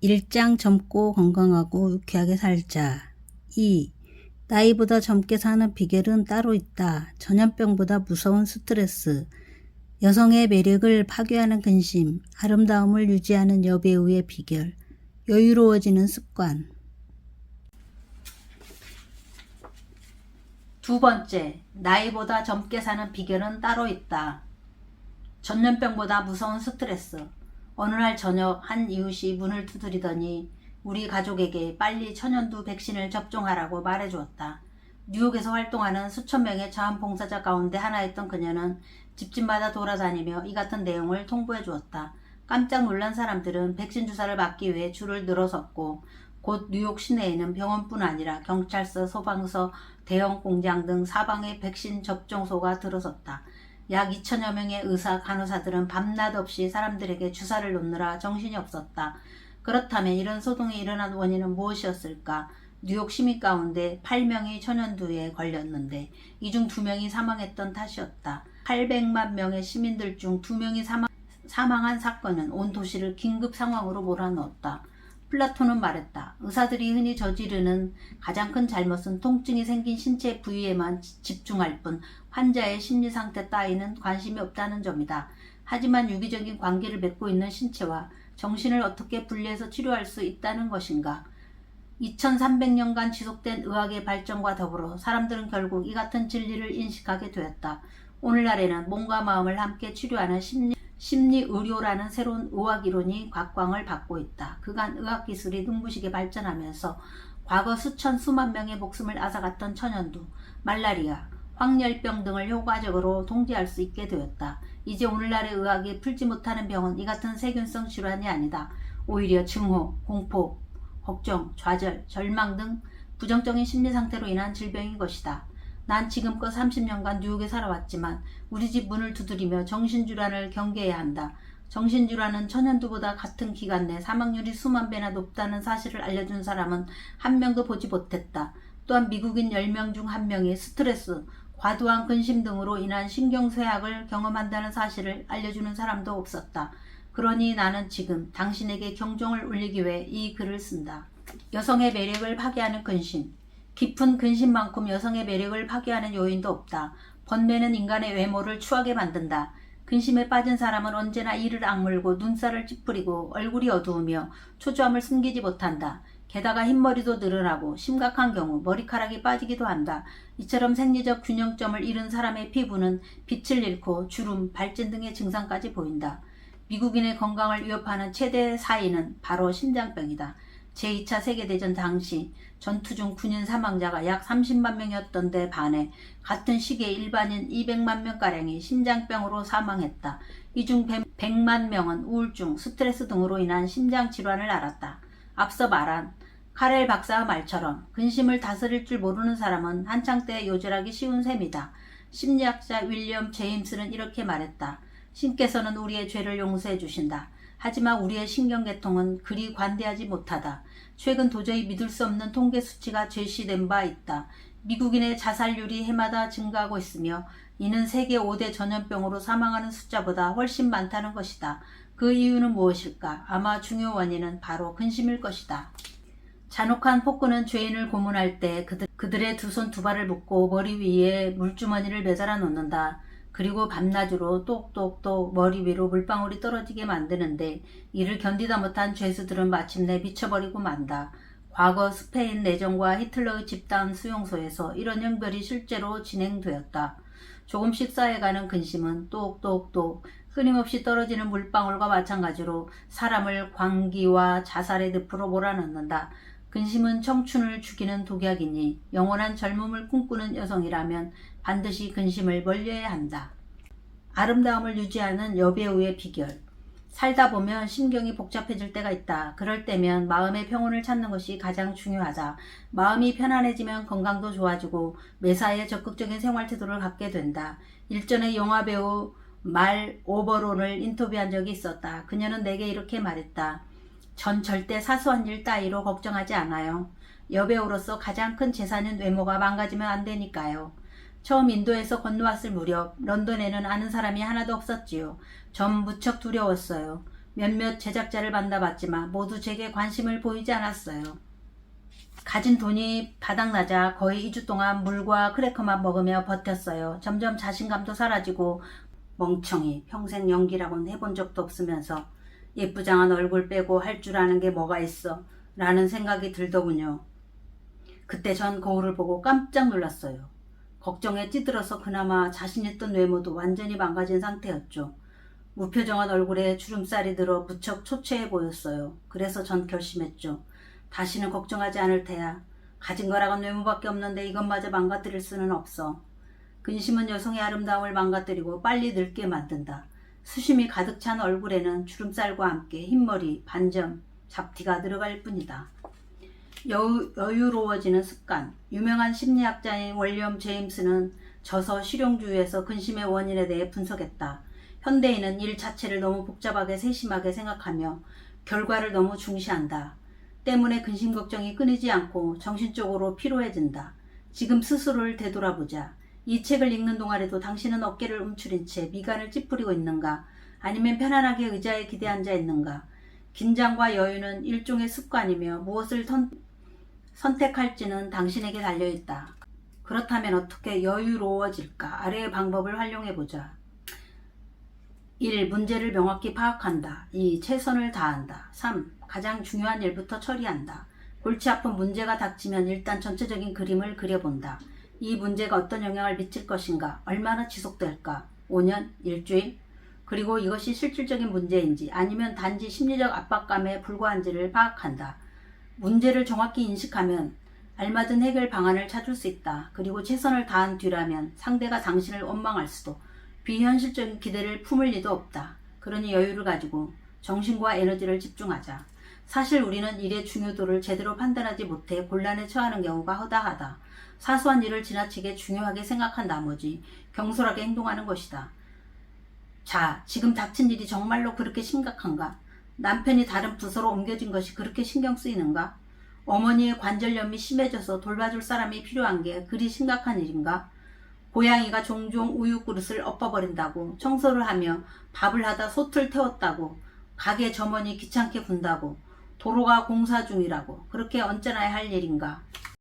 1장 젊고 건강하고 유쾌하게 살자. 2. 나이보다 젊게 사는 비결은 따로 있다. 전염병보다 무서운 스트레스. 여성의 매력을 파괴하는 근심. 아름다움을 유지하는 여배우의 비결. 여유로워지는 습관. 두 번째, 나이보다 젊게 사는 비결은 따로 있다. 전염병보다 무서운 스트레스. 어느 날 저녁 한 이웃이 문을 두드리더니 우리 가족에게 빨리 천연두 백신을 접종하라고 말해주었다. 뉴욕에서 활동하는 수천 명의 자원봉사자 가운데 하나였던 그녀는 집집마다 돌아다니며 이 같은 내용을 통보해 주었다. 깜짝 놀란 사람들은 백신 주사를 맞기 위해 줄을 늘어섰고 곧 뉴욕 시내에는 병원뿐 아니라 경찰서, 소방서, 대형 공장 등 사방에 백신 접종소가 들어섰다. 약 2천여 명의 의사, 간호사들은 밤낮 없이 사람들에게 주사를 놓느라 정신이 없었다. 그렇다면 이런 소동이 일어난 원인은 무엇이었을까? 뉴욕 시민 가운데 8명이 천연두에 걸렸는데 이 중 2명이 사망했던 탓이었다. 800만 명의 시민들 중 2명이 사망한 사건은 온 도시를 긴급 상황으로 몰아넣었다. 플라톤은 말했다. 의사들이 흔히 저지르는 가장 큰 잘못은 통증이 생긴 신체 부위에만 집중할 뿐 환자의 심리 상태 따위는 관심이 없다는 점이다. 하지만 유기적인 관계를 맺고 있는 신체와 정신을 어떻게 분리해서 치료할 수 있다는 것인가? 2300년간 지속된 의학의 발전과 더불어 사람들은 결국 이 같은 진리를 인식하게 되었다. 오늘날에는 몸과 마음을 함께 치료하는 심리의료라는 새로운 의학 이론이 각광을 받고 있다. 그간 의학기술이 눈부시게 발전하면서 과거 수만 명의 목숨을 앗아갔던 천연두, 말라리아, 황열병 등을 효과적으로 통제할 수 있게 되었다. 이제 오늘날의 의학이 풀지 못하는 병은 이 같은 세균성 질환이 아니다. 오히려 증오, 공포, 걱정, 좌절, 절망 등 부정적인 심리 상태로 인한 질병인 것이다. 난 지금껏 30년간 뉴욕에 살아왔지만 우리 집 문을 두드리며 정신질환을 경계해야 한다. 정신질환은 천연두보다 같은 기간 내 사망률이 수만 배나 높다는 사실을 알려준 사람은 한 명도 보지 못했다. 또한 미국인 10명 중 1명이 스트레스, 과도한 근심 등으로 인한 신경쇠약을 경험한다는 사실을 알려주는 사람도 없었다. 그러니 나는 지금 당신에게 경종을 울리기 위해 이 글을 쓴다. 여성의 매력을 파괴하는 근심. 깊은 근심만큼 여성의 매력을 파괴하는 요인도 없다. 번뇌는 인간의 외모를 추하게 만든다. 근심에 빠진 사람은 언제나 이를 악물고 눈살을 찌푸리고 얼굴이 어두우며 초조함을 숨기지 못한다. 게다가 흰머리도 늘어나고 심각한 경우 머리카락이 빠지기도 한다. 이처럼 생리적 균형점을 잃은 사람의 피부는 빛을 잃고 주름, 발진 등의 증상까지 보인다. 미국인의 건강을 위협하는 최대 사인은 바로 심장병이다. 제2차 세계대전 당시 전투 중 군인 사망자가 약 30만 명이었던 데 반해 같은 시기에 일반인 200만 명가량이 심장병으로 사망했다. 이 중 100만 명은 우울증, 스트레스 등으로 인한 심장질환을 앓았다. 앞서 말한 카렐 박사의 말처럼 근심을 다스릴 줄 모르는 사람은 한창 때 요절하기 쉬운 셈이다. 심리학자 윌리엄 제임스는 이렇게 말했다. 신께서는 우리의 죄를 용서해 주신다. 하지만 우리의 신경계통은 그리 관대하지 못하다. 최근 도저히 믿을 수 없는 통계 수치가 제시된 바 있다. 미국인의 자살률이 해마다 증가하고 있으며 이는 세계 5대 전염병으로 사망하는 숫자보다 훨씬 많다는 것이다. 그 이유는 무엇일까? 아마 중요 원인은 바로 근심일 것이다. 잔혹한 폭군은 죄인을 고문할 때 그들의 두 손 두 발을 묶고 머리 위에 물주머니를 매달아 놓는다. 그리고 밤낮으로 똑똑똑 머리 위로 물방울이 떨어지게 만드는데 이를 견디다 못한 죄수들은 마침내 미쳐버리고 만다. 과거 스페인 내전과 히틀러의 집단 수용소에서 이런 형벌이 실제로 진행되었다. 조금씩 쌓여가는 근심은 똑똑똑 끊임없이 떨어지는 물방울과 마찬가지로 사람을 광기와 자살의 늪으로 몰아넣는다. 근심은 청춘을 죽이는 독약이니 영원한 젊음을 꿈꾸는 여성이라면 반드시 근심을 멀리해야 한다. 아름다움을 유지하는 여배우의 비결. 살다 보면 심경이 복잡해질 때가 있다. 그럴 때면 마음의 평온을 찾는 것이 가장 중요하다. 마음이 편안해지면 건강도 좋아지고 매사에 적극적인 생활 태도를 갖게 된다. 일전에 영화배우 말 오버론을 인터뷰한 적이 있었다. 그녀는 내게 이렇게 말했다. 전 절대 사소한 일 따위로 걱정하지 않아요. 여배우로서 가장 큰 재산인 외모가 망가지면 안 되니까요. 처음 인도에서 건너왔을 무렵 런던에는 아는 사람이 하나도 없었지요. 전 무척 두려웠어요. 몇몇 제작자를 만나봤지만 모두 제게 관심을 보이지 않았어요. 가진 돈이 바닥나자 거의 2주 동안 물과 크래커만 먹으며 버텼어요. 점점 자신감도 사라지고 멍청이 평생 연기라고는 해본 적도 없으면서 예쁘장한 얼굴 빼고 할 줄 아는 게 뭐가 있어 라는 생각이 들더군요. 그때 전 거울을 보고 깜짝 놀랐어요. 걱정에 찌들어서 그나마 자신 있던 외모도 완전히 망가진 상태였죠. 무표정한 얼굴에 주름살이 들어 무척 초췌해 보였어요. 그래서 전 결심했죠. 다시는 걱정하지 않을 테야. 가진 거라곤 외모밖에 없는데 이것마저 망가뜨릴 수는 없어. 근심은 여성의 아름다움을 망가뜨리고 빨리 늙게 만든다. 수심이 가득 찬 얼굴에는 주름살과 함께 흰머리, 반점, 잡티가 들어갈 뿐이다. 여유로워지는 습관. 유명한 심리학자인 월리엄 제임스는 저서 실용주의에서 근심의 원인에 대해 분석했다. 현대인은 일 자체를 너무 복잡하게 세심하게 생각하며 결과를 너무 중시한다. 때문에 근심 걱정이 끊이지 않고 정신적으로 피로해진다. 지금 스스로를 되돌아보자. 이 책을 읽는 동안에도 당신은 어깨를 움츠린 채 미간을 찌푸리고 있는가? 아니면 편안하게 의자에 기대 앉아 있는가? 긴장과 여유는 일종의 습관이며 무엇을 선택할지는 당신에게 달려있다. 그렇다면 어떻게 여유로워질까? 아래의 방법을 활용해보자. 1. 문제를 명확히 파악한다. 2. 최선을 다한다. 3. 가장 중요한 일부터 처리한다. 골치 아픈 문제가 닥치면 일단 전체적인 그림을 그려본다. 이 문제가 어떤 영향을 미칠 것인가? 얼마나 지속될까? 5년? 일주일? 그리고 이것이 실질적인 문제인지 아니면 단지 심리적 압박감에 불과한지를 파악한다. 문제를 정확히 인식하면 알맞은 해결 방안을 찾을 수 있다. 그리고 최선을 다한 뒤라면 상대가 당신을 원망할 수도, 비현실적인 기대를 품을 리도 없다. 그러니 여유를 가지고 정신과 에너지를 집중하자. 사실 우리는 일의 중요도를 제대로 판단하지 못해 곤란에 처하는 경우가 허다하다. 사소한 일을 지나치게 중요하게 생각한 나머지 경솔하게 행동하는 것이다. 자, 지금 닥친 일이 정말로 그렇게 심각한가? 남편이 다른 부서로 옮겨진 것이 그렇게 신경 쓰이는가? 어머니의 관절염이 심해져서 돌봐줄 사람이 필요한 게 그리 심각한 일인가? 고양이가 종종 우유 그릇을 엎어버린다고, 청소를 하며 밥을 하다 솥을 태웠다고, 가게 점원이 귀찮게 군다고, 도로가 공사 중이라고 그렇게 언짢아야 할 일인가?